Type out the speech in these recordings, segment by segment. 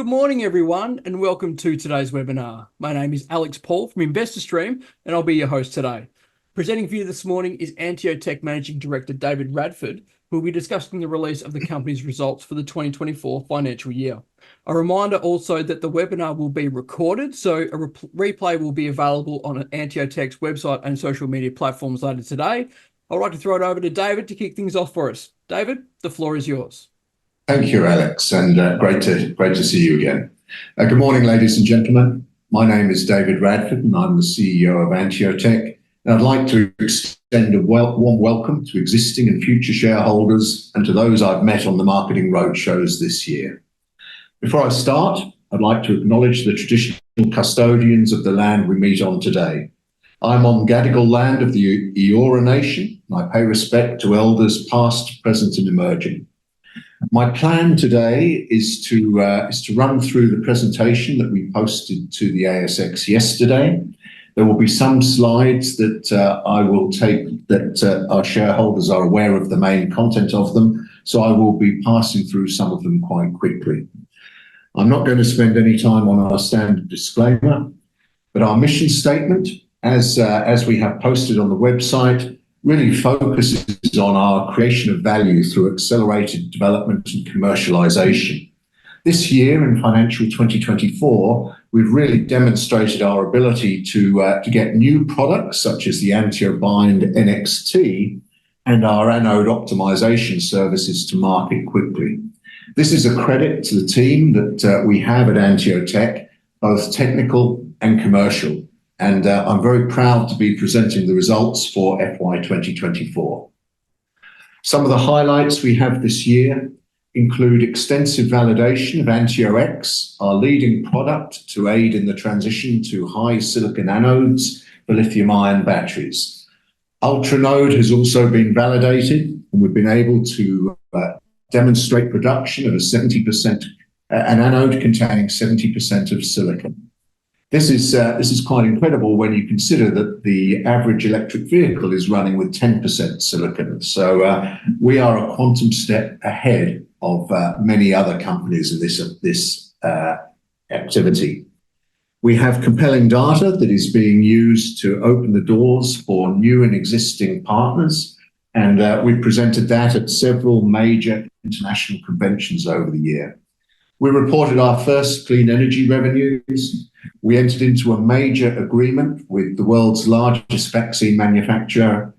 Good morning, everyone, and welcome to today's webinar. My name is Alex Paul from InvestorStream, and I'll be your host today. Presenting for you this morning is AnteoTech Managing Director David Radford, who will be discussing the release of the company's results for the 2024 financial year. A reminder also that the webinar will be recorded, so a replay will be available on AnteoTech's website and social media platforms later today. I'd like to throw it over to David to kick things off for us. David, the floor is yours. Thank you, Alex, and great to see you again. Good morning, ladies and gentlemen. My name is David Radford, and I'm the CEO of AnteoTech. And I'd like to extend a warm welcome to existing and future shareholders and to those I've met on the marketing roadshows this year. Before I start, I'd like to acknowledge the traditional custodians of the land we meet on today. I'm on Gadigal land of the Eora Nation, and I pay respect to elders past, present, and emerging. My plan today is to run through the presentation that we posted to the ASX yesterday. There will be some slides that I will take that our shareholders are aware of the main content of them, so I will be passing through some of them quite quickly. I'm not going to spend any time on our standard disclaimer, but our mission statement, as we have posted on the website, really focuses on our creation of value through accelerated development and commercialization. This year, in financial 2024, we've really demonstrated our ability to get new products such as the AnteoBind NXT and our anode optimization services to market quickly. This is a credit to the team that we have at AnteoTech, both technical and commercial. And I'm very proud to be presenting the results for FY24. Some of the highlights we have this year include extensive validation of AnteoX, our leading product to aid in the transition to high silicon anodes for lithium-ion batteries. UltraNode has also been validated, and we've been able to demonstrate production of an anode containing 70% of silicon. This is quite incredible when you consider that the average electric vehicle is running with 10% silicon. So we are a quantum step ahead of many other companies in this activity. We have compelling data that is being used to open the doors for new and existing partners, and we presented that at several major international conventions over the year. We reported our first clean energy revenues. We entered into a major agreement with the world's largest vaccine manufacturer.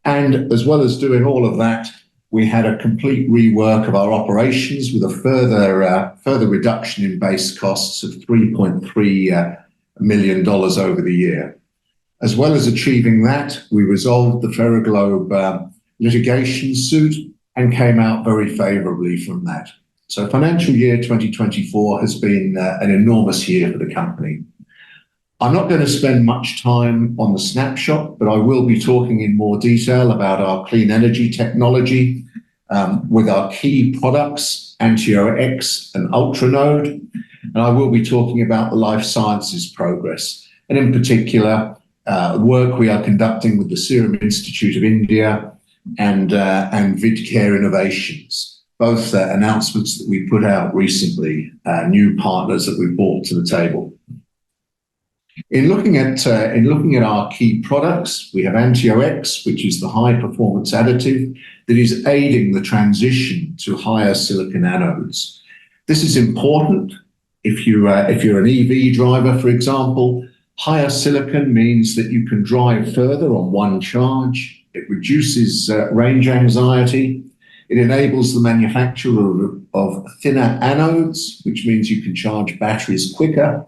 And as well as doing all of that, we had a complete rework of our operations with a further reduction in base costs of $3.3 million over the year. As well as achieving that, we resolved the Ferroglobe litigation suit and came out very favorably from that. So financial year 2024 has been an enormous year for the company. I'm not going to spend much time on the snapshot, but I will be talking in more detail about our clean energy technology with our key products, AnteoX and UltraNode. And I will be talking about the life sciences progress, and in particular, work we are conducting with the Serum Institute of India and VidCare Innovations. Both announcements that we put out recently, new partners that we've brought to the table. In looking at our key products, we have AnteoX, which is the high performance additive that is aiding the transition to higher silicon anodes. This is important if you're an EV driver, for example. Higher silicon means that you can drive further on one charge. It reduces range anxiety. It enables the manufacture of thinner anodes, which means you can charge batteries quicker.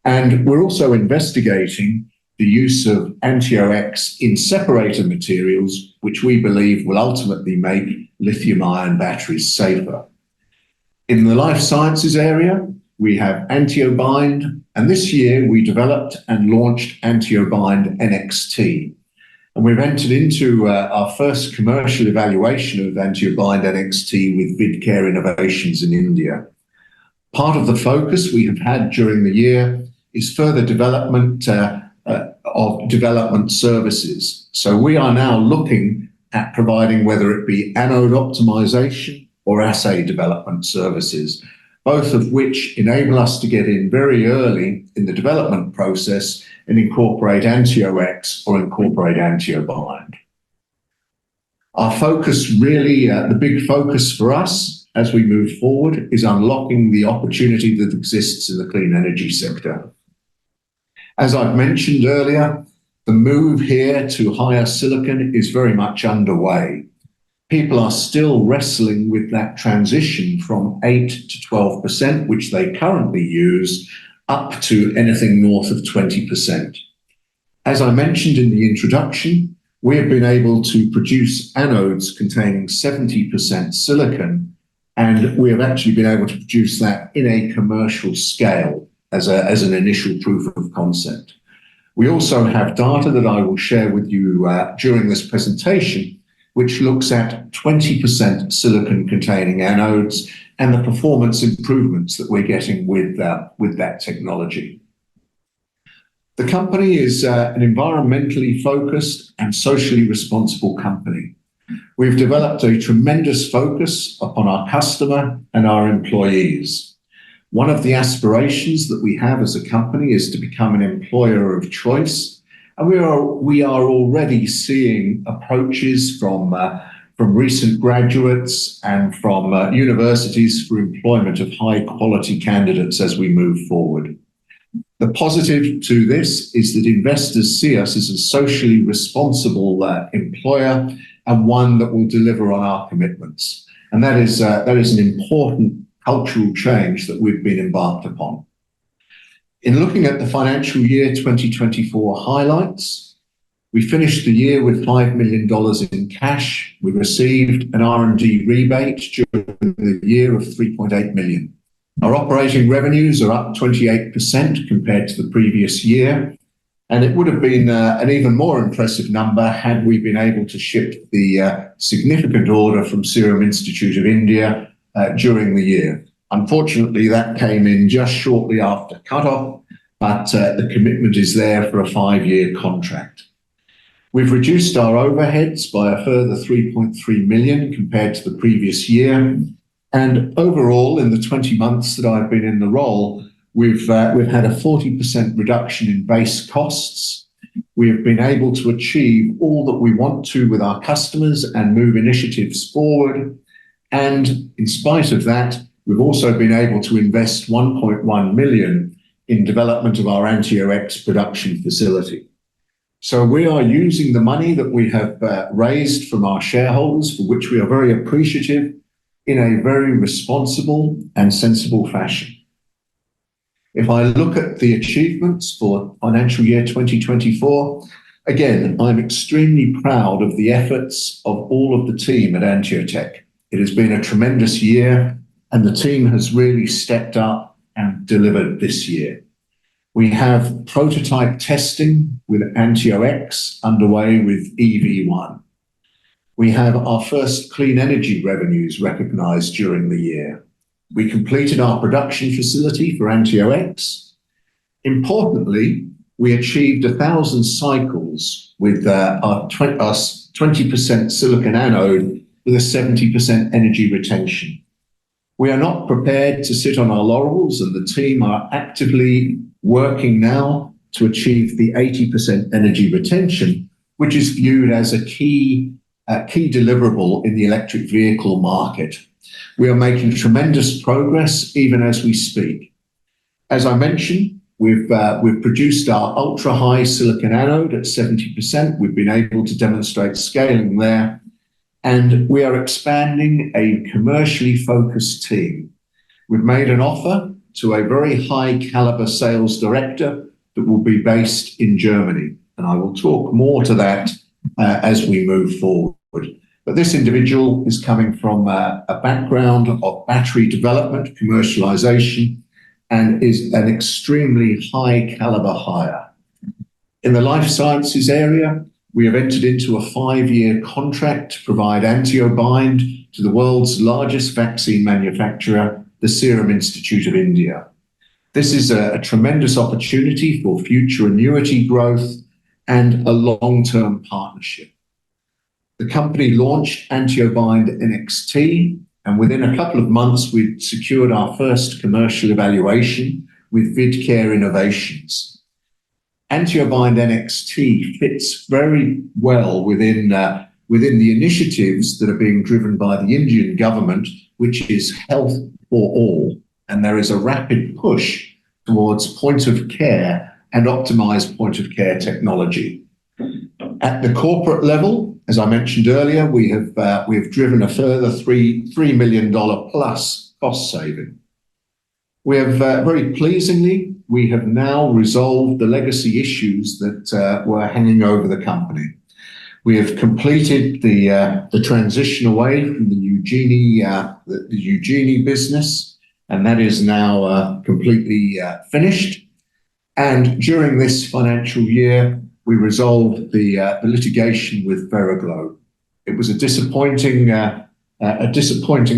And we're also investigating the use of AnteoX in separator materials, which we believe will ultimately make lithium-ion batteries safer. In the life sciences area, we have AnteoBind, and this year we developed and launched AnteoBind NXT. And we've entered into our first commercial evaluation of AnteoBind NXT with VidCare Innovations in India. Part of the focus we have had during the year is further development of development services. So we are now looking at providing whether it be anode optimization or assay development services. both of which enable us to get in very early in the development process and incorporate AnteoX or incorporate AnteoBind. Our focus really, the big focus for us as we move forward is unlocking the opportunity that exists in the clean energy sector. As I've mentioned earlier, the move here to higher silicon is very much underway. People are still wrestling with that transition from 8 to 12%, which they currently use, up to anything north of 20%. As I mentioned in the introduction, we have been able to produce anodes containing 70% silicon, and we have actually been able to produce that in a commercial scale as an initial proof of concept. We also have data that I will share with you during this presentation, which looks at 20% silicon containing anodes and the performance improvements that we're getting with that technology. The company is an environmentally focused and socially responsible company. We've developed a tremendous focus upon our customer and our employees. One of the aspirations that we have as a company is to become an employer of choice, and we are already seeing approaches from recent graduates and from universities for employment of high quality candidates as we move forward. The positive to this is that investors see us as a socially responsible employer and one that will deliver on our commitments. And that is an important cultural change that we've been embarked upon. In looking at the financial year 2024 highlights, we finished the year with $5 million in cash. We received an R&D rebate during the year of $3.8 million. Our operating revenues are up 28% compared to the previous year, and it would have been an even more impressive number had we been able to ship the significant order from Serum Institute of India during the year. Unfortunately, that came in just shortly after cutoff, but the commitment is there for a 5-year contract. We've reduced our overheads by a further 3.3 million compared to the previous year. And overall, in the 20 months that I've been in the role, we've had a 40% reduction in base costs. We have been able to achieve all that we want to with our customers and move initiatives forward. And in spite of that, we've also been able to invest 1.1 million in development of our AnteoX production facility. So we are using the money that we have raised from our shareholders, for which we are very appreciative, in a very responsible and sensible fashion. If I look at the achievements for financial year 2024, again, I'm extremely proud of the efforts of all of the team at AnteoTech. It has been a tremendous year, and the team has really stepped up and delivered this year. We have prototype testing with AnteoX underway with EV1. We have our first clean energy revenues recognized during the year. We completed our production facility for AnteoX. Importantly, we achieved 1,000 cycles with our 20% silicon anode with a 70% energy retention. We are not prepared to sit on our laurels, and the team are actively working now to achieve the 80% energy retention, which is viewed as a key deliverable in the electric vehicle market. We are making tremendous progress even as we speak. As I mentioned, we've produced our ultra-high silicon anode at 70%. We've been able to demonstrate scaling there, and we are expanding a commercially focused team. We've made an offer to a very high caliber sales director that will be based in Germany, and I will talk more to that as we move forward. But this individual is coming from a background of battery development, commercialization, and is an extremely high caliber hire. In the life sciences area, we have entered into a 5-year contract to provide AnteoBind to the world's largest vaccine manufacturer, the Serum Institute of India. This is a tremendous opportunity for future annuity growth and a long-term partnership. The company launched AnteoBind NXT And within a couple of months, we'd secured our first commercial evaluation with VidCare Innovations. AnteoBind NXT fits very well within the initiatives that are being driven by the Indian government, which is health for all. And there is a rapid push towards point of care and optimized point of care technology. At the corporate level, as I mentioned earlier, we have driven a further $3 million plus cost saving. We have very pleasingly, we have now resolved the legacy issues that were hanging over the company. We have completed the transition away from the Eugenie business, and that is now completely finished. And during this financial year, we resolved the litigation with Veriglobe. It was a disappointing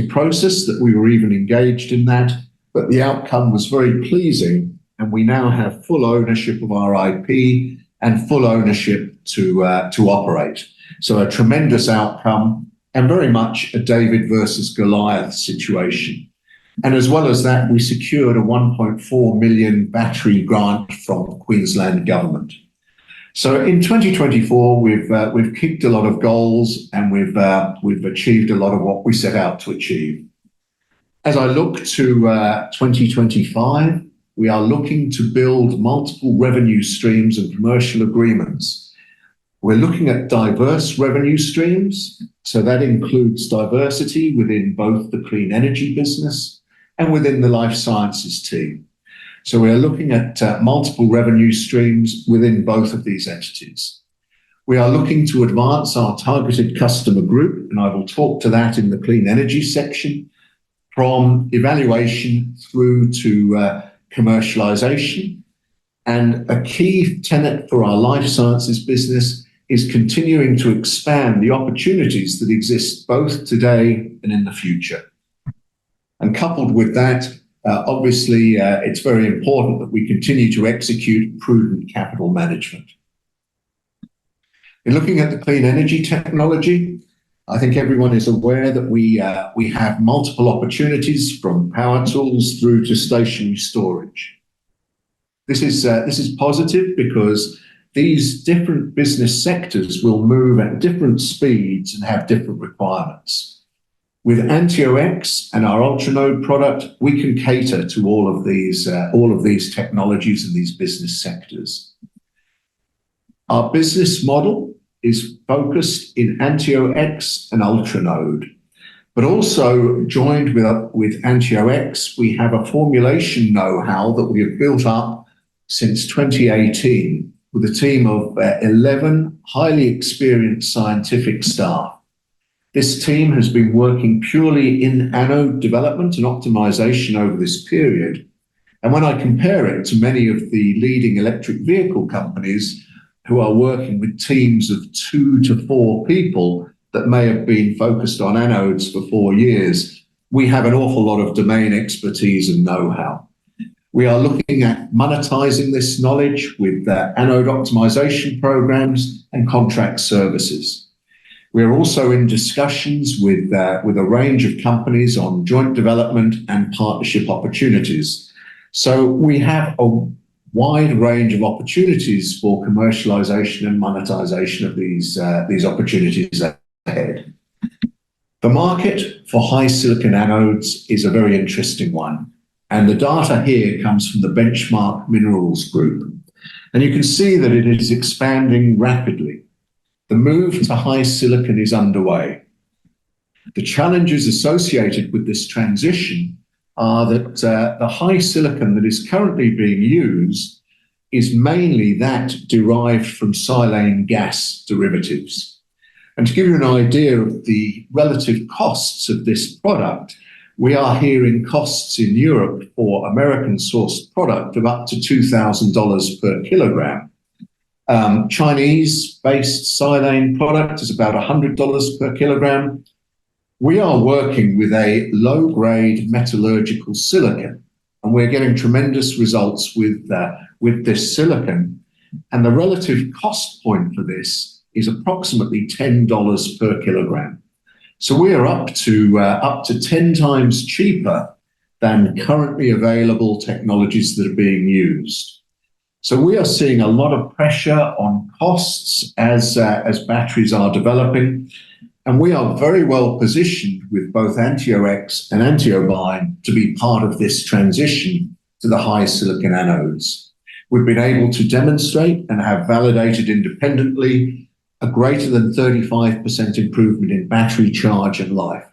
process that we were even engaged in that, but the outcome was very pleasing, and we now have full ownership of our IP and full ownership to operate. So a tremendous outcome, and very much a David versus Goliath situation. And as well as that, we secured a 1.4 million battery grant from the Queensland government. So in 2024, we've kicked a lot of goals, and we've achieved a lot of what we set out to achieve. As I look to 2025, we are looking to build multiple revenue streams and commercial agreements. We're looking at diverse revenue streams, so that includes diversity within both the clean energy business and within the life sciences team. So we are looking at multiple revenue streams within both of these entities. We are looking to advance our targeted customer group, and I will talk to that in the clean energy section, from evaluation through to commercialization. And a key tenet for our life sciences business is continuing to expand the opportunities that exist both today and in the future. And coupled with that, obviously, it's very important that we continue to execute prudent capital management. In looking at the clean energy technology, I think everyone is aware that we have multiple opportunities from power tools through to stationary storage. This is positive because these different business sectors will move at different speeds and have different requirements. With AnteoX and our UltraNode product, we can cater to all of these technologies and these business sectors. Our business model is focused in AnteoX and UltraNode, but also joined with AnteoX, we have a formulation know-how that we have built up since 2018 with a team of 11 highly experienced scientific staff. This team has been working purely in anode development and optimization over this period. And when I compare it to many of the leading electric vehicle companies who are working with teams of 2 to 4 people that may have been focused on anodes for 4 years, we have an awful lot of domain expertise and know-how. We are looking at monetizing this knowledge with anode optimization programs and contract services. We're also in discussions with a range of companies on joint development and partnership opportunities. So we have a wide range of opportunities for commercialization and monetization of these opportunities ahead. The market for high silicon anodes is a very interesting one. And the data here comes from the Benchmark Minerals Group. And you can see that it is expanding rapidly. The move to high silicon is underway. The challenges associated with this transition are that the high silicon that is currently being used is mainly that derived from silane gas derivatives. And to give you an idea of the relative costs of this product, we are hearing costs in Europe for American-sourced product of up to $2,000 per kilogram. Chinese-based silane product is about $100 per kilogram. We are working with a low-grade metallurgical silicon, and we're getting tremendous results with this silicon. And the relative cost point for this is approximately $10 per kilogram. So we are up to 10 times cheaper than currently available technologies that are being used. So we are seeing a lot of pressure on costs as batteries are developing, and we are very well positioned with both AnteoX and AnteoBind to be part of this transition to the high silicon anodes. We've been able to demonstrate and have validated independently a greater than 35% improvement in battery charge and life.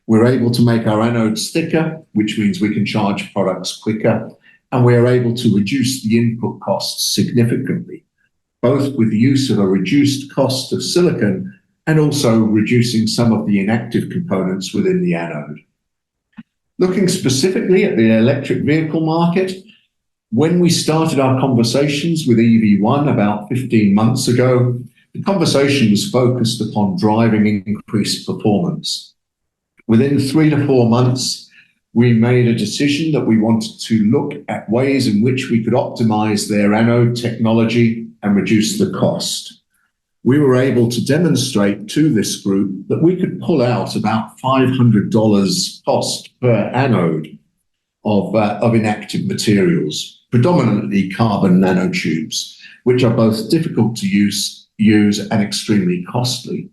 We're able to make our anodes thicker, which means we can charge products quicker, and we are able to reduce the input costs significantly, both with the use of a reduced cost of silicon and also reducing some of the inactive components within the anode. Looking specifically at the electric vehicle market, when we started our conversations with EV1 about 15 months ago, the conversation was focused upon driving increased performance. Within 3 to 4 months, we made a decision that we wanted to look at ways in which we could optimize their anode technology and reduce the cost. We were able to demonstrate to this group that we could pull out about $500 cost per anode of inactive materials, predominantly carbon nanotubes, which are both difficult to use and extremely costly.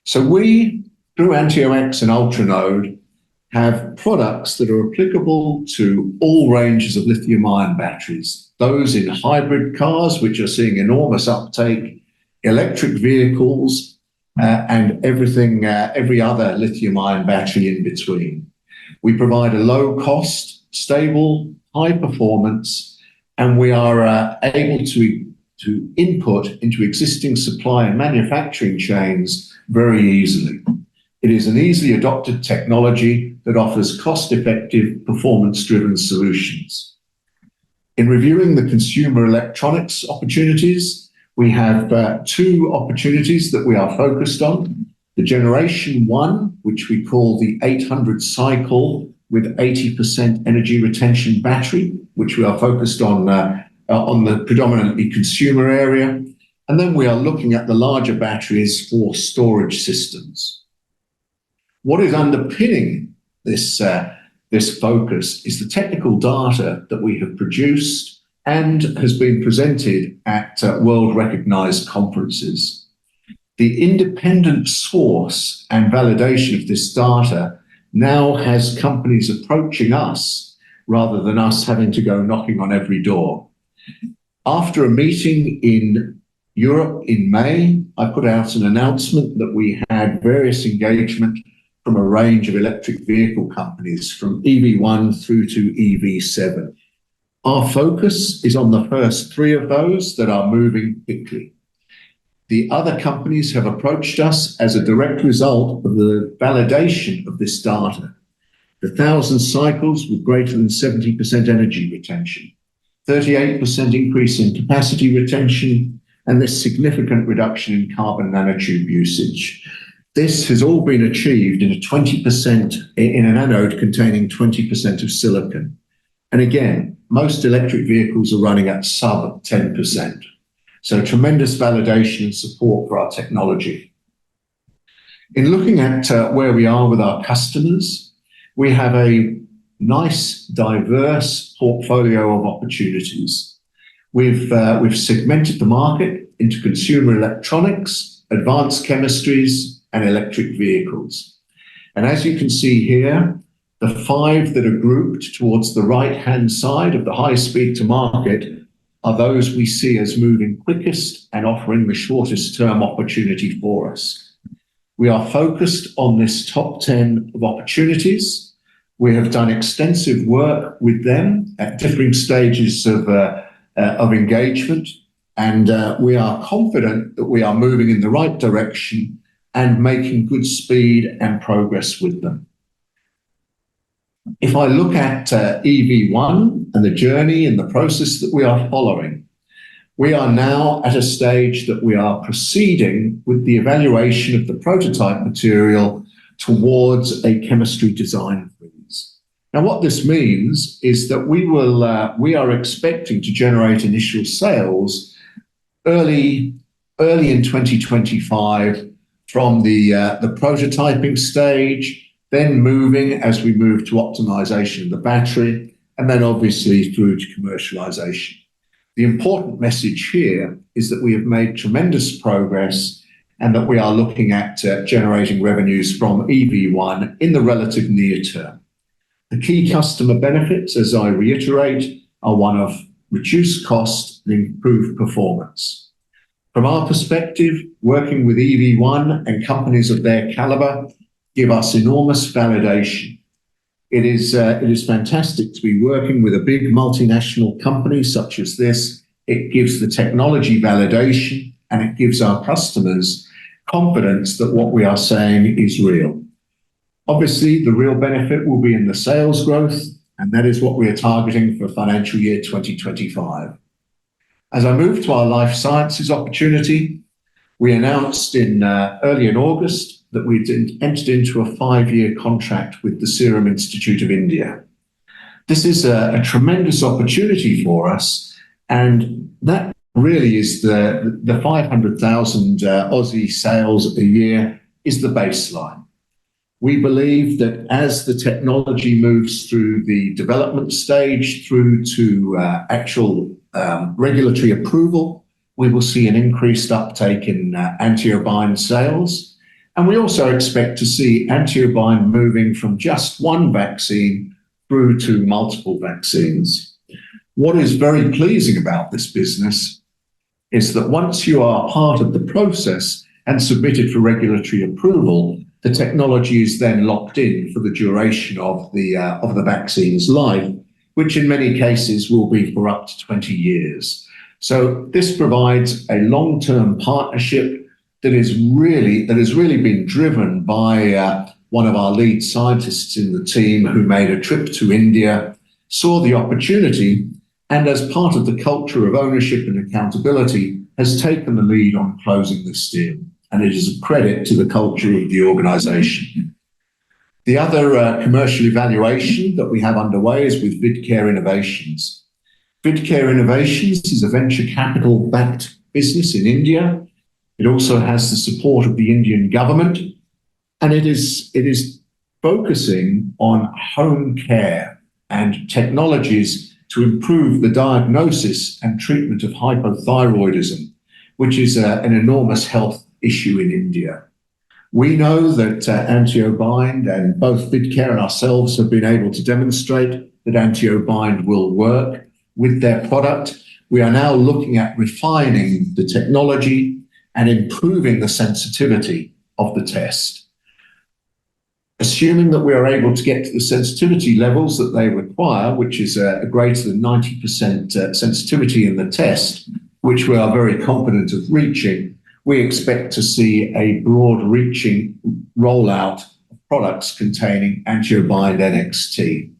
So we, through AnteoX and Ultranode, have products that are applicable to all ranges of lithium-ion batteries, those in hybrid cars, which are seeing enormous uptake, electric vehicles, and every other lithium-ion battery in between. We provide a low-cost, stable, high performance, and we are able to input into existing supply and manufacturing chains very easily. It is an easily adopted technology that offers cost-effective, performance-driven solutions. In reviewing the consumer electronics opportunities, we have 2 opportunities that we are focused on. The Generation 1, which we call the 800 cycle with 80% energy retention battery, which we are focused on the predominantly consumer area. And then we are looking at the larger batteries for storage systems. What is underpinning this focus is the technical data that we have produced and has been presented at world-recognized conferences. The independent source and validation of this data now has companies approaching us rather than us having to go knocking on every door. After a meeting in Europe in May, I put out an announcement that we had various engagement from a range of electric vehicle companies from EV1 through to EV7. Our focus is on the first 3 of those that are moving quickly. The other companies have approached us as a direct result of the validation of this data. The 1,000 cycles with greater than 70% energy retention, 38% increase in capacity retention, and this significant reduction in carbon nanotube usage. This has all been achieved in an anode containing 20% of silicon. And again, most electric vehicles are running at sub 10%. So tremendous validation and support for our technology. In looking at where we are with our customers, we have a nice, diverse portfolio of opportunities. We've segmented the market into consumer electronics, advanced chemistries, and electric vehicles. And as you can see here, the 5 that are grouped towards the right-hand side of the high speed to market are those we see as moving quickest and offering the shortest term opportunity for us. We are focused on this top 10 of opportunities. We have done extensive work with them at different stages of engagement, and we are confident that we are moving in the right direction and making good speed and progress with them. If I look at EV1 and the journey and the process that we are following, we are now at a stage that we are proceeding with the evaluation of the prototype material towards a chemistry design freeze. Now, what this means is that we are expecting to generate initial sales early in 2025 from the prototyping stage, then moving as we move to optimization of the battery, and then obviously through to commercialization. The important message here is that we have made tremendous progress and that we are looking at generating revenues from EV1 in the relative near term. The key customer benefits, as I reiterate, are one of reduced cost and improved performance. From our perspective, working with EV1 and companies of their caliber give us enormous validation. It is fantastic to be working with a big multinational company such as this. It gives the technology validation and it gives our customers confidence that what we are saying is real. Obviously, the real benefit will be in the sales growth, and that is what we are targeting for financial year 2025. As I move to our life sciences opportunity, we announced early in August that we'd entered into a 5-year contract with the Serum Institute of India. This is a tremendous opportunity for us, and that really is the 500,000 Aussie sales a year is the baseline. We believe that as the technology moves through the development stage through to actual regulatory approval, we will see an increased uptake in AnteoBind sales. And we also expect to see AnteoBind moving from just one vaccine through to multiple vaccines. What is very pleasing about this business is that once you are part of the process and submitted for regulatory approval, the technology is then locked in for the duration of the vaccine's life, which in many cases will be for up to 20 years. So this provides a long-term partnership that has really been driven by one of our lead scientists in the team who made a trip to India, saw the opportunity, and as part of the culture of ownership and accountability, has taken the lead on closing this deal. And it is a credit to the culture of the organization. The other commercial evaluation that we have underway is with Vidcare Innovations. Vidcare Innovations is a venture capital-backed business in India. It also has the support of the Indian government, and it is focusing on home care and technologies to improve the diagnosis and treatment of hypothyroidism, which is an enormous health issue in India. We know that AnteoBind and both Vidcare and ourselves have been able to demonstrate that AnteoBind will work with their product. We are now looking at refining the technology and improving the sensitivity of the test. Assuming that we are able to get to the sensitivity levels that they require, which is a greater than 90% sensitivity in the test, which we are very confident of reaching, we expect to see a broad-reaching rollout of products containing AnteoBind NXT.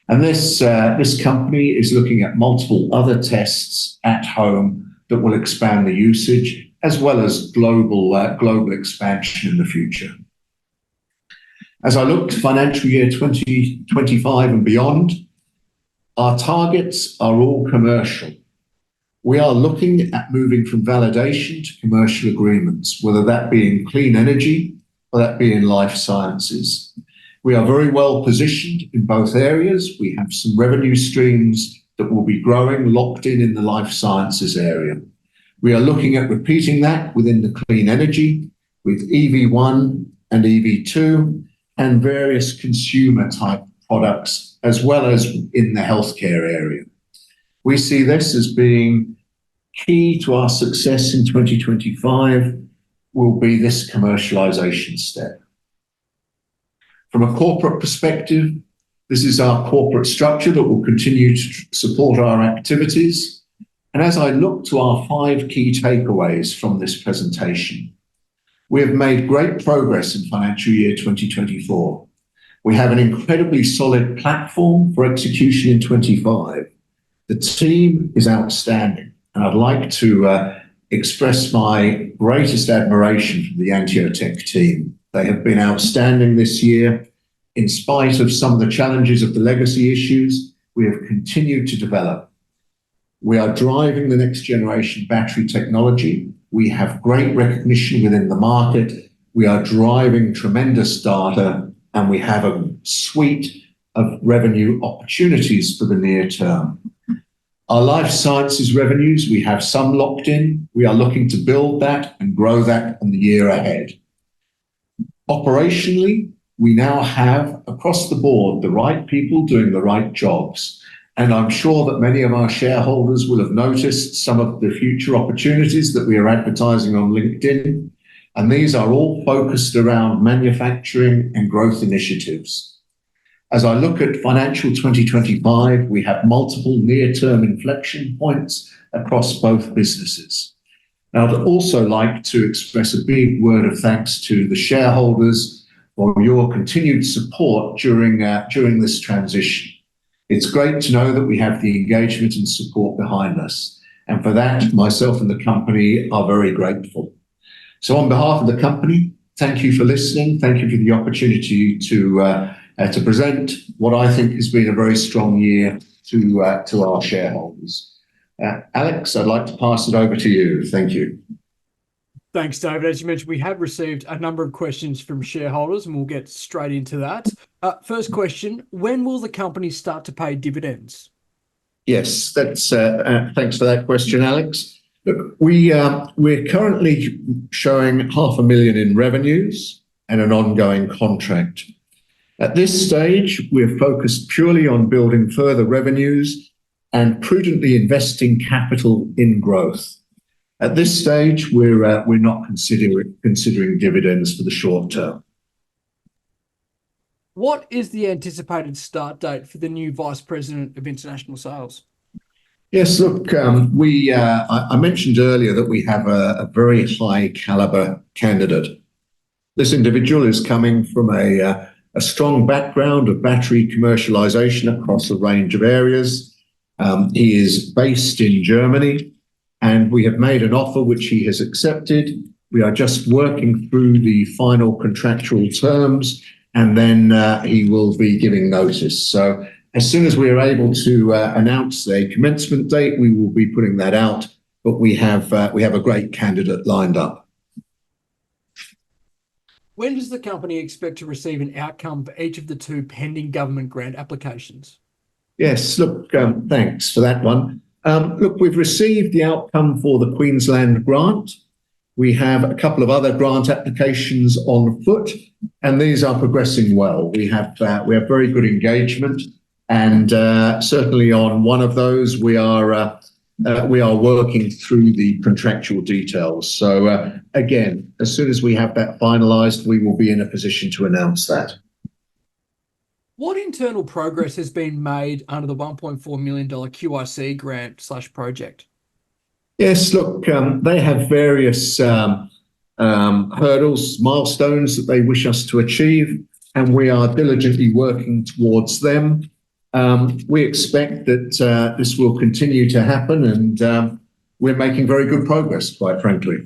And this company is looking at multiple other tests at home that will expand the usage, as well as global expansion in the future. As I look to financial year 2025 and beyond, our targets are all commercial. We are looking at moving from validation to commercial agreements, whether that be in clean energy or that be in life sciences. We are very well positioned in both areas. We have some revenue streams that will be growing, locked in the life sciences area. We are looking at repeating that within the clean energy with EV1 and EV2 and various consumer type products, as well as in the healthcare area. We see this as being key to our success in 2025 will be this commercialization step. From a corporate perspective, this is our corporate structure that will continue to support our activities. And as I look to our 5 key takeaways from this presentation, we have made great progress in financial year 2024. We have an incredibly solid platform for execution in 25. The team is outstanding, and I'd like to express my greatest admiration for the AnteoTech team. They have been outstanding this year. In spite of some of the challenges of the legacy issues, we have continued to develop. We are driving the next generation battery technology. We have great recognition within the market. We are driving tremendous data, and we have a suite of revenue opportunities for the near term. Our life sciences revenues, we have some locked in. We are looking to build that and grow that in the year ahead. Operationally, we now have across the board the right people doing the right jobs. And I'm sure that many of our shareholders will have noticed some of the future opportunities that we are advertising on LinkedIn. And these are all focused around manufacturing and growth initiatives. As I look at financial 2025, we have multiple near-term inflection points across both businesses. Now, I'd also like to express a big word of thanks to the shareholders for your continued support during this transition. It's great to know that we have the engagement and support behind us. And for that, myself and the company are very grateful. So on behalf of the company, thank you for listening. Thank you for the opportunity to present what I think has been a very strong year to our shareholders. Alex, I'd like to pass it over to you. Thank you. Thanks, David. As you mentioned, we have received a number of questions from shareholders, and we'll get straight into that. First question, when will the company start to pay dividends? Yes, that's thanks for that question, Alex. Look, we're currently showing $500,000 in revenues and an ongoing contract. At this stage, we're focused purely on building further revenues and prudently investing capital in growth. At this stage, we're not considering dividends for the short term. What is the anticipated start date for the new Vice President of International Sales? Yes, look, I mentioned earlier that we have a very high caliber candidate. This individual is coming from a strong background of battery commercialization across a range of areas. He is based in Germany, and we have made an offer which he has accepted. We are just working through the final contractual terms, and then he will be giving notice. So as soon as we are able to announce a commencement date, we will be putting that out, but we have a great candidate lined up. When does the company expect to receive an outcome for each of the two pending government grant applications? Yes, look, thanks for that one. Look, we've received the outcome for the Queensland grant. We have a couple of other grant applications on foot, and these are progressing well. We have very good engagement, and certainly on one of those, we are working through the contractual details. So again, as soon as we have that finalised, we will be in a position to announce that. What internal progress has been made under the $1.4 million QIC grant/project? Yes, look, they have various hurdles, milestones that they wish us to achieve, and we are diligently working towards them. We expect that this will continue to happen, and we're making very good progress, quite frankly.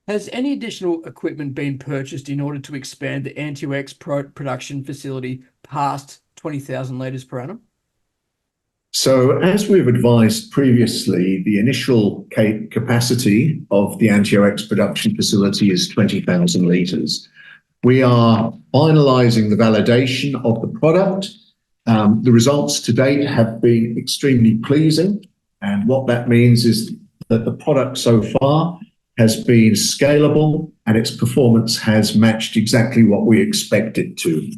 Has any additional equipment been purchased in order to expand the AnteoTech production facility past 20,000 litres per annum? So as we've advised previously, the initial capacity of the AnteoTech production facility is 20,000 litres. We are finalising the validation of the product. The results to date have been extremely pleasing, and what that means is that the product so far has been scalable and its performance has matched exactly what we expect it to.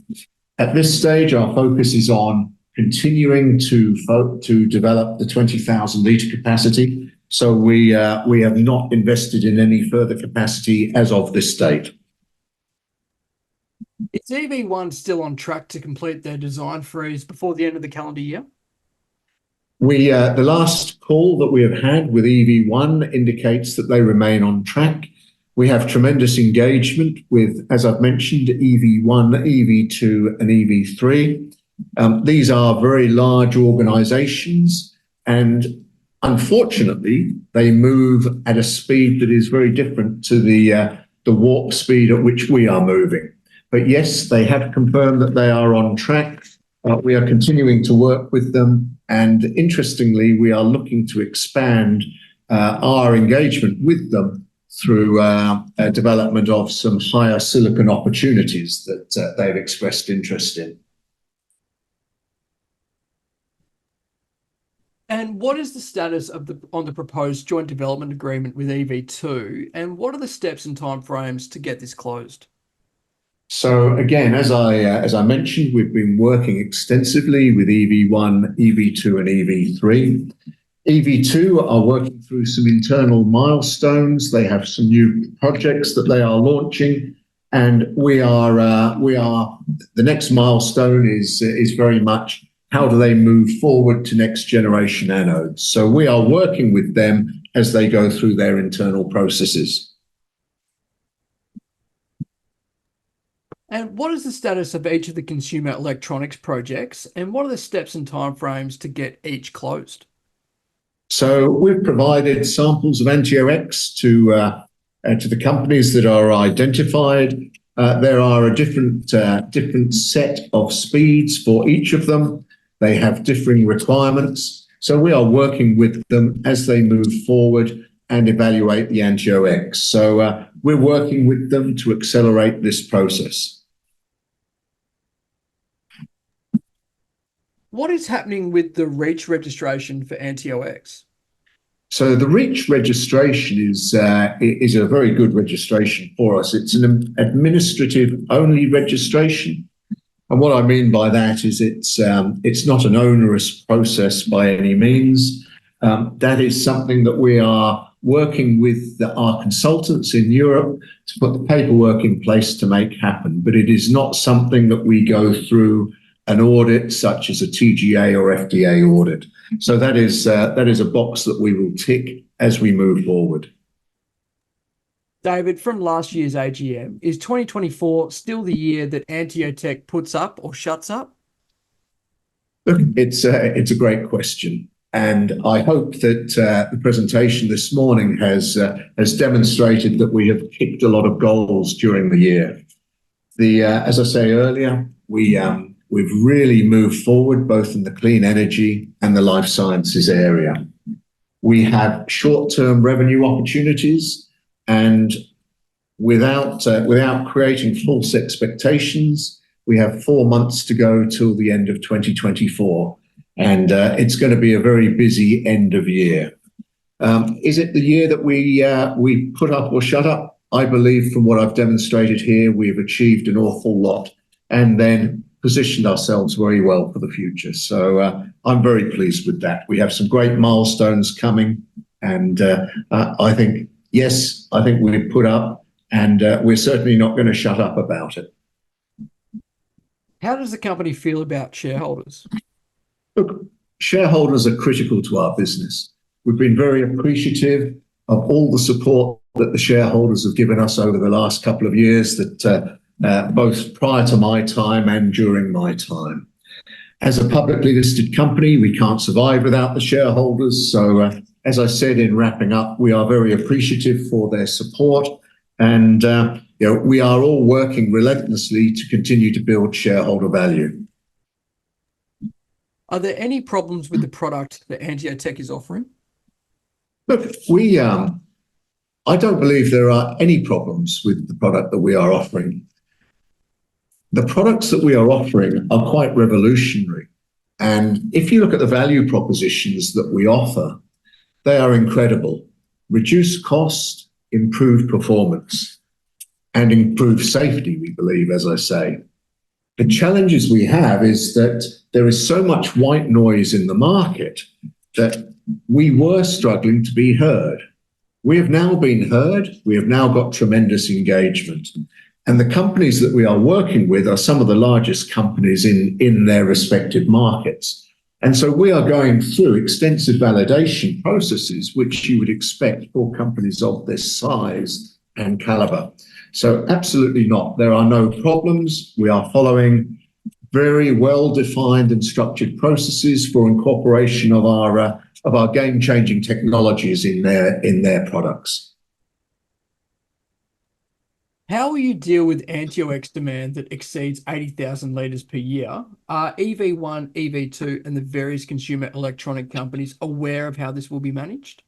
At this stage, our focus is on continuing to develop the 20,000 litre capacity. So we have not invested in any further capacity as of this date. Is EV1 still on track to complete their design freeze before the end of the calendar year? The last call that we have had with EV1 indicates that they remain on track. We have tremendous engagement with, as I've mentioned, EV1, EV2, and EV3. These are very large organisations, and unfortunately, they move at a speed that is very different to the warp speed at which we are moving. But yes, they have confirmed that they are on track. We are continuing to work with them, and interestingly, we are looking to expand our engagement with them through development of some higher silicon opportunities that they've expressed interest in. And what is the status of on the proposed joint development agreement with EV2, and what are the steps and timeframes to get this closed? So again, as I mentioned, we've been working extensively with EV1, EV2, and EV3. EV2 are working through some internal milestones. They have some new projects that they are launching, and we are the next milestone is very much how do they move forward to next generation anodes. So we are working with them as they go through their internal processes. And what is the status of each of the consumer electronics projects, and what are the steps and timeframes to get each closed? So we've provided samples of AnteoTech to the companies that are identified. There are a different set of speeds for each of them. They have differing requirements. So we are working with them as they move forward and evaluate the AnteoTech. So we're working with them to accelerate this process. What is happening with the REACH registration for AnteoTech? So the REACH registration is a very good registration for us. It's an administrative-only registration. And what I mean by that is it's not an onerous process by any means. That is something that we are working with our consultants in Europe to put the paperwork in place to make happen. But it is not something that we go through an audit such as a TGA or FDA audit. So that is a box that we will tick as we move forward. David, from last year's AGM, is 2024 still the year that AnteoTech puts up or shuts up? Look, it's a great question. And I hope that the presentation this morning has demonstrated that we have kicked a lot of goals during the year. As I say earlier, we've really moved forward both in the clean energy and the life sciences area. We have short-term revenue opportunities, and without creating false expectations, we have 4 months to go till the end of 2024, and it's going to be a very busy end of year. Is it the year that we put up or shut up? I believe from what I've demonstrated here, we've achieved an awful lot, and then positioned ourselves very well for the future. So I'm very pleased with that. We have some great milestones coming, and I think we've put up, and we're certainly not going to shut up about it. How does the company feel about shareholders? Look, shareholders are critical to our business. We've been very appreciative of all the support that the shareholders have given us over the last couple of years, that both prior to my time and during my time. As a publicly listed company, we can't survive without the shareholders. So as I said in wrapping up, we are very appreciative for their support, and we are all working relentlessly to continue to build shareholder value. Are there any problems with the product that AnteoTech is offering? Look, I don't believe there are any problems with the product that we are offering. The products that we are offering are quite revolutionary. And if you look at the value propositions that we offer, they are incredible. Reduced cost, improved performance, and improved safety, we believe, as I say. The challenges we have is that there is so much white noise in the market that we were struggling to be heard. We have now been heard. We have now got tremendous engagement. And the companies that we are working with are some of the largest companies in their respective markets. And so we are going through extensive validation processes, which you would expect for companies of this size and caliber. So absolutely not. There are no problems. We are following very well-defined and structured processes for incorporation of our game-changing technologies in their products. How will you deal with AnteoTech demand that exceeds 80,000 litres per year? Are EV1, EV2, and the various consumer electronic companies aware of how this will be managed?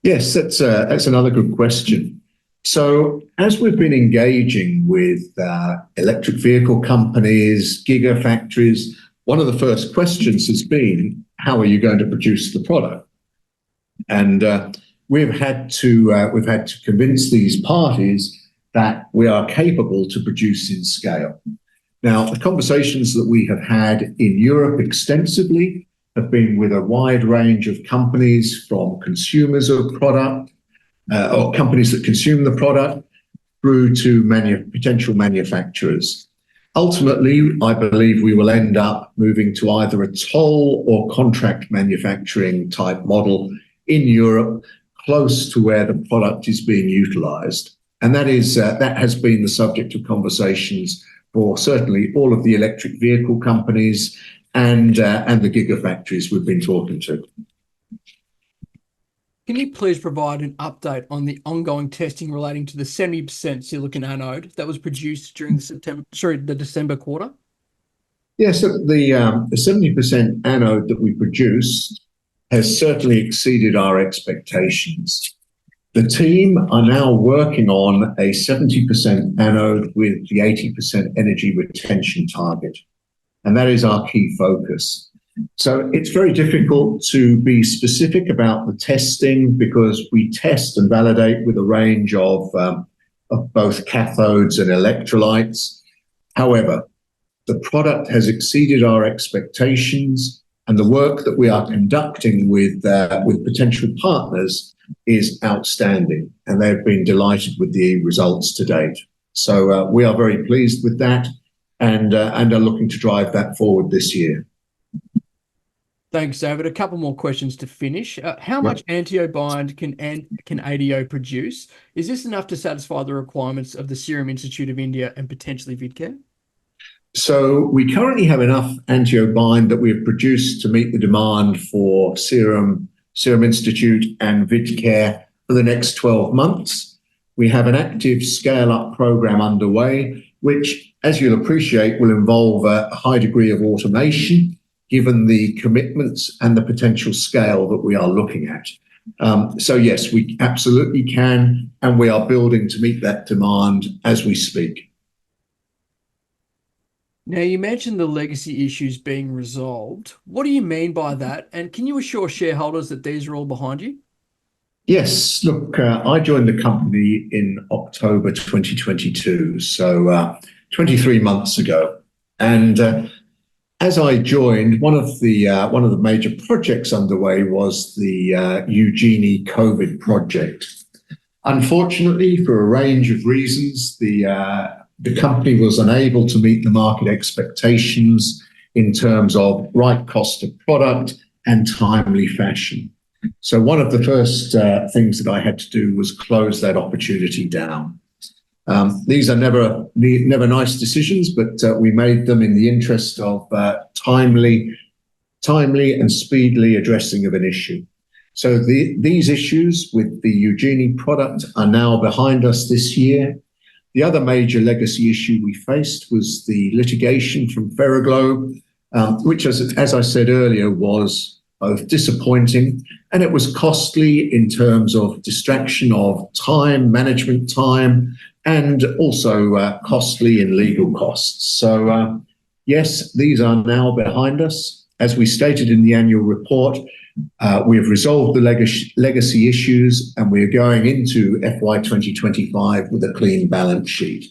Yes, that's another good question. So, as we've been engaging with electric vehicle companies, gigafactories, one of the first questions has been, how are you going to produce the product? And we've had to convince these parties that we are capable to produce in scale. Now, the conversations that we have had in Europe extensively have been with a wide range of companies, from consumers of product or companies that consume the product through to potential manufacturers. Ultimately, I believe we will end up moving to either a toll or contract manufacturing type model in Europe, close to where the product is being utilised. And that has been the subject of conversations for certainly all of the electric vehicle companies and the gigafactories we've been talking to. Can you please provide an update on the ongoing testing relating to the 70% silicon anode that was produced during the December quarter? Yes, the 70% anode that we produced has certainly exceeded our expectations. The team are now working on a 70% anode with the 80% energy retention target, and that is our key focus. So it's very difficult to be specific about the testing, because we test and validate with a range of both cathodes and electrolytes. However, the product has exceeded our expectations, and the work that we are conducting with potential partners is outstanding, and they've been delighted with the results to date. So we are very pleased with that, and are looking to drive that forward this year. Thanks, David. A couple more questions to finish. How much AnteoBind can ADO produce? Is this enough to satisfy the requirements of the Serum Institute of India and potentially Vidcare? So we currently have enough AnteoBind that we have produced to meet the demand for Serum Institute and Vidcare for the next 12 months. We have an active scale-up program underway, which, as you'll appreciate, will involve a high degree of automation, given the commitments and the potential scale that we are looking at. So yes, we absolutely can, and we are building to meet that demand as we speak. Now, you mentioned the legacy issues being resolved. What do you mean by that? And can you assure shareholders that these are all behind you? Yes, look, I joined the company in October 2022, so 23 months ago. And as I joined, one of the major projects underway was the Eugenie COVID project. Unfortunately, for a range of reasons, the company was unable to meet the market expectations in terms of right cost of product and timely fashion. So one of the first things that I had to do was close that opportunity down. These are never nice decisions, but we made them in the interest of timely and speedily addressing of an issue. So these issues with the Eugenie product are now behind us this year. The other major legacy issue we faced was the litigation from Ferroglobe, which, as I said earlier, was both disappointing, and it was costly in terms of distraction of time, management time, and also costly in legal costs. So yes, these are now behind us. As we stated in the annual report, we have resolved the legacy issues, and we are going into FY 2025 with a clean balance sheet.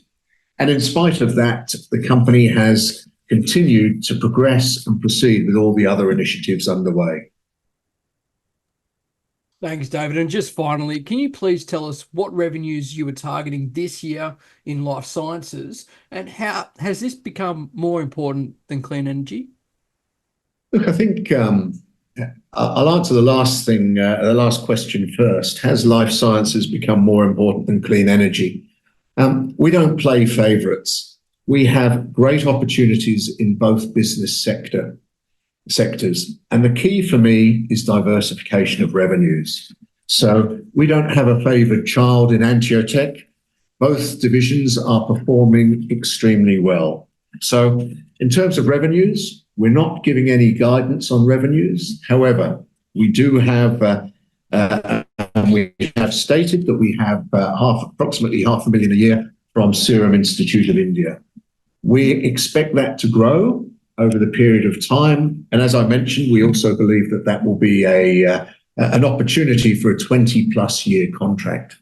And in spite of that, the company has continued to progress and proceed with all the other initiatives underway. Thanks, David. And just finally, can you please tell us what revenues you were targeting this year in life sciences, and how has this become more important than clean energy? Look, I think I'll answer the last question first. Has life sciences become more important than clean energy? We don't play favorites. We have great opportunities in both business sectors. And the key for me is diversification of revenues. So we don't have a favored child in AnteoTech. Both divisions are performing extremely well. So in terms of revenues, we're not giving any guidance on revenues. However, we do have a And we have stated that we have approximately 500,000 a year from Serum Institute of India. We expect that to grow over the period of time. And as I mentioned, we also believe that that will be an opportunity for a 20-plus year contract.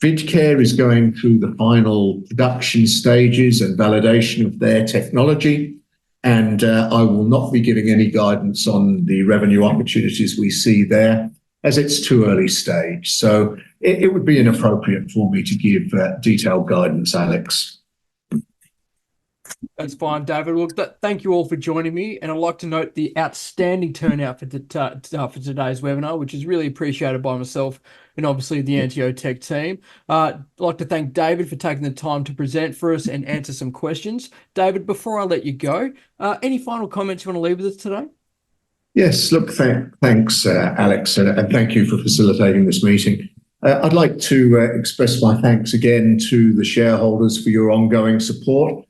VidCare is going through the final production stages and validation of their technology. And I will not be giving any guidance on the revenue opportunities we see there, as it's too early stage. So it would be inappropriate for me to give detailed guidance, Alex. That's fine, David. Well, thank you all for joining me. And I'd like to note the outstanding turnout for today's webinar, which is really appreciated by myself and obviously the AnteoTech team. I'd like to thank David for taking the time to present for us and answer some questions. David, before I let you go, any final comments you want to leave with us today? Yes, look, thanks, Alex, and thank you for facilitating this meeting. I'd like to express my thanks again to the shareholders for your ongoing support.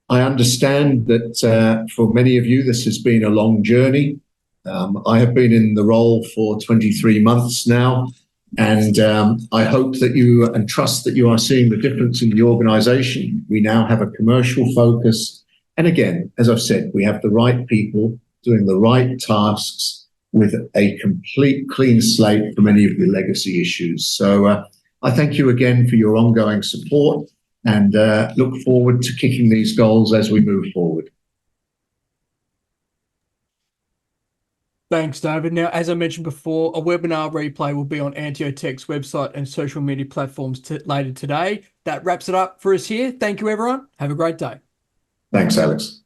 I understand that for many of you, this has been a long journey. I have been in the role for 23 months now, and I hope that you and trust that you are seeing the difference in the organization. We now have a commercial focus. And again, as I've said, we have the right people doing the right tasks with a complete clean slate from any of the legacy issues. So I thank you again for your ongoing support, and look forward to kicking these goals as we move forward. Thanks, David. Now, as I mentioned before, a webinar replay will be on AnteoTech's website and social media platforms later today. That wraps it up for us here. Thank you, everyone. Have a great day. Thanks, Alex.